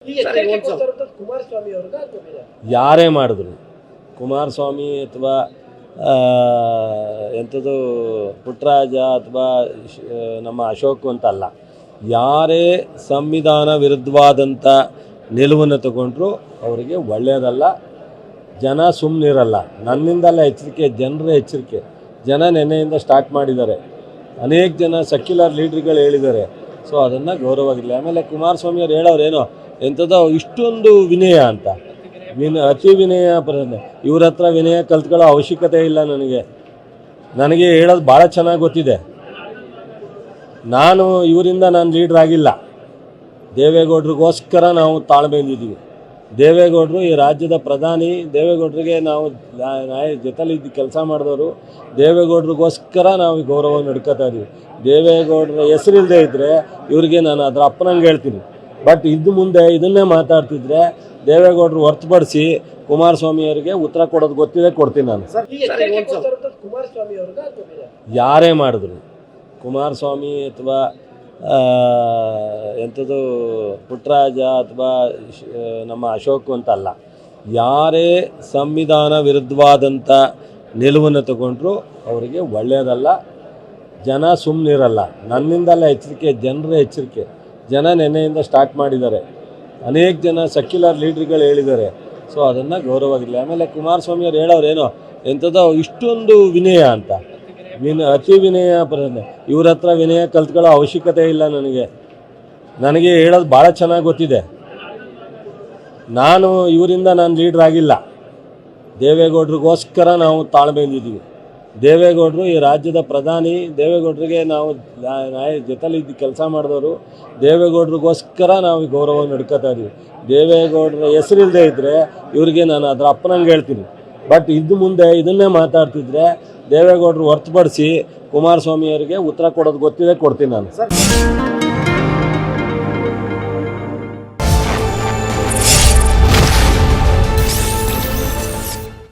ಕುಮಾರಸ್ವಾಮಿ ಯಾರೇ ಮಾಡಿದ್ರು ಕುಮಾರಸ್ವಾಮಿ ಅಥವಾ ಎಂಥದ್ದು ಪುಟ್ಟರಾಜ ಅಥವಾ ನಮ್ಮ ಅಶೋಕ್ ಅಂತಲ್ಲ, ಯಾರೇ ಸಂವಿಧಾನ ವಿರುದ್ಧವಾದಂಥ ನಿಲುವನ್ನು ತಗೊಂಡ್ರು ಅವರಿಗೆ ಒಳ್ಳೆಯದಲ್ಲ. ಜನ ಸುಮ್ಮನಿರಲ್ಲ. ನನ್ನಿಂದಲ್ಲ ಎಚ್ಚರಿಕೆ, ಜನರ ಎಚ್ಚರಿಕೆ. ಜನ ನೆನ್ನೆಯಿಂದ ಸ್ಟಾರ್ಟ್ ಮಾಡಿದ್ದಾರೆ. ಅನೇಕ ಜನ ಸೆಕ್ಯುಲರ್ ಲೀಡ್ರ್ಗಳು ಹೇಳಿದ್ದಾರೆ. ಸೊ ಅದನ್ನು ಗೌರವವಾಗಿರಲಿ. ಆಮೇಲೆ ಕುಮಾರಸ್ವಾಮಿಯವ್ರು ಹೇಳೋರೇನೋ ಎಂಥದ್ದೋ ಇಷ್ಟೊಂದು ವಿನಯ ಅಂತ, ಅತಿ ವಿನಯ ಇವ್ರ ಹತ್ರ ವಿನಯ ಕಲ್ತ್ಕೊಳ್ಳೋ ಅವಶ್ಯಕತೆ ಇಲ್ಲ. ನನಗೆ ಹೇಳೋದು ಭಾಳ ಚೆನ್ನಾಗಿ ಗೊತ್ತಿದೆ. ಇವರಿಂದ ನಾನು ಲೀಡ್ರ್ ಆಗಿಲ್ಲ. ದೇವೇಗೌಡರಿಗೋಸ್ಕರ ನಾವು ತಾಳ್ಮೆಯಿಂದಿದ್ದೀವಿ. ದೇವೇಗೌಡರು ಈ ರಾಜ್ಯದ ಪ್ರಧಾನಿ. ದೇವೇಗೌಡರಿಗೆ ನಾವು ಜೊತೆಲಿ ಕೆಲಸ ಮಾಡಿದವರು. ದೇವೇಗೌಡರಿಗೋಸ್ಕರ ನಾವು ಈ ಗೌರವ ನಡ್ಕೋತಾ ಇದ್ದೀವಿ. ದೇವೇಗೌಡರ ಹೆಸರಿಲ್ಲದೆ ಇದ್ದರೆ ಇವರಿಗೆ ನಾನು ಅದರ ಅಪ್ಪನಂಗೆ ಹೇಳ್ತೀನಿ. ಬಟ್ ಇದು ಮುಂದೆ ಇದನ್ನೇ ಮಾತಾಡ್ತಿದ್ರೆ ದೇವೇಗೌಡರು ಹೊರತುಪಡಿಸಿ ಕುಮಾರಸ್ವಾಮಿಯವರಿಗೆ ಉತ್ತರ ಕೊಡೋದು ಗೊತ್ತಿದೆ, ಕೊಡ್ತೀನಿ ನಾನು. ಯಾರೇ ಮಾಡಿದ್ರು ಕುಮಾರಸ್ವಾಮಿ ಅಥವಾ ಎಂಥದ್ದು ಪುಟ್ಟರಾಜ ಅಥವಾ ನಮ್ಮ ಅಶೋಕ್ ಅಂತಲ್ಲ, ಯಾರೇ ಸಂವಿಧಾನ ವಿರುದ್ಧವಾದಂಥ ನಿಲುವನ್ನು ತಗೊಂಡ್ರು ಅವರಿಗೆ ಒಳ್ಳೆಯದಲ್ಲ. ಜನ ಸುಮ್ಮನಿರಲ್ಲ. ನನ್ನಿಂದಲ್ಲ ಎಚ್ಚರಿಕೆ, ಜನರ ಎಚ್ಚರಿಕೆ. ಜನ ನೆನ್ನೆಯಿಂದ ಸ್ಟಾರ್ಟ್ ಮಾಡಿದ್ದಾರೆ. ಅನೇಕ ಜನ ಸೆಕ್ಯುಲರ್ ಲೀಡ್ರ್ಗಳು ಹೇಳಿದ್ದಾರೆ. ಸೊ ಅದನ್ನು ಗೌರವವಾಗಿರಲಿ. ಆಮೇಲೆ ಕುಮಾರಸ್ವಾಮಿಯವ್ರು ಹೇಳೋರೇನೋ ಎಂಥದ್ದೋ ಇಷ್ಟೊಂದು ವಿನಯ ಅಂತ, ಅತಿ ವಿನಯ ಇವ್ರ ಹತ್ರ ವಿನಯ ಕಲ್ತ್ಕೊಳ್ಳೋ ಅವಶ್ಯಕತೆ ಇಲ್ಲ. ನನಗೆ ಹೇಳೋದು ಭಾಳ ಚೆನ್ನಾಗಿ ಗೊತ್ತಿದೆ. ಇವರಿಂದ ನಾನು ಲೀಡ್ರ್ ಆಗಿಲ್ಲ. ದೇವೇಗೌಡರಿಗೋಸ್ಕರ ನಾವು ತಾಳ್ಮೆಯಿಂದಿದ್ದೀವಿ. ದೇವೇಗೌಡರು ಈ ರಾಜ್ಯದ ಪ್ರಧಾನಿ. ದೇವೇಗೌಡರಿಗೆ ನಾವು ಜೊತೆಲಿ ಕೆಲಸ ಮಾಡಿದವರು. ದೇವೇಗೌಡರಿಗೋಸ್ಕರ ನಾವು ಈ ಗೌರವ ನಡ್ಕೋತಾ ಇದ್ದೀವಿ. ದೇವೇಗೌಡರ ಹೆಸರಿಲ್ಲದೆ ಇದ್ದರೆ ಇವರಿಗೆ ನಾನು ಅದರ ಅಪ್ಪನಂಗೆ ಹೇಳ್ತೀನಿ. ಬಟ್ ಇದು ಮುಂದೆ ಇದನ್ನೇ ಮಾತಾಡ್ತಿದ್ರೆ ದೇವೇಗೌಡರು ಹೊರತುಪಡಿಸಿ ಕುಮಾರಸ್ವಾಮಿಯವರಿಗೆ ಉತ್ತರ ಕೊಡೋದು ಗೊತ್ತಿದೆ, ಕೊಡ್ತೀನಿ ನಾನು.